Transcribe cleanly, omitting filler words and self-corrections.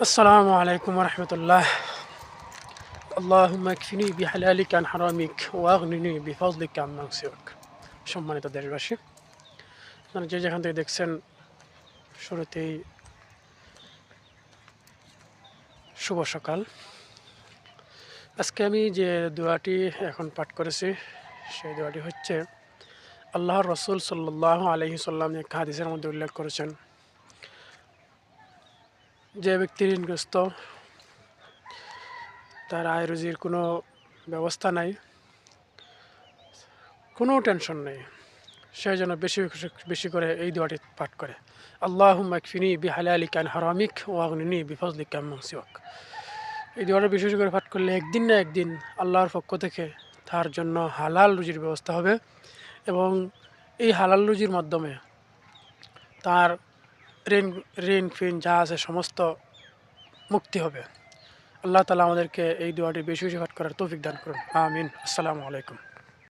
আসসালামু আলাইকুম রহমতুল্লাহ। আল্লাহুম্মা কফিনি বিহালালিকা আন হারামিক ওয়াগনিনি বিফজলিকা আম্মান সিওয়াক। সম্মানিত দেশবাসী, আপনারা যে যেখান থেকে দেখছেন, শুরুতেই শুভ সকাল। আজকে আমি যে দোয়াটি এখন পাঠ করেছি সেই দোয়াটি হচ্ছে আল্লাহর রসুল সাল্লাল্লাহু আলাইহি সাল্লাম এক হাদিসের মধ্যে উল্লেখ করেছেন, যে ব্যক্তি ঋণগ্রস্ত, তার আয় রুজির কোনো ব্যবস্থা নাই, কোনো টেনশন নেই, সে যেন বেশি বেশি করে এই দোয়াটি পাঠ করে, আল্লাহুম্মা কফিনি বিহালালিকা আন হারামিক ওয়াগনিনি বিফজলিকা আম্মান সিওয়াক। এই দোয়াটা বিশেষ করে পাঠ করলে একদিন না একদিন আল্লাহর পক্ষ থেকে তার জন্য হালাল রুজির ব্যবস্থা হবে এবং এই হালাল রুজির মাধ্যমে তার ঋণ ঋণ ফিন যা আছে সমস্ত মুক্তি হবে। আল্লাহ তাআলা আমাদেরকে এই দোয়াটি বেশি বেশি পাঠ করার তৌফিক দান করুন। আমিন। আসসালামু আলাইকুম।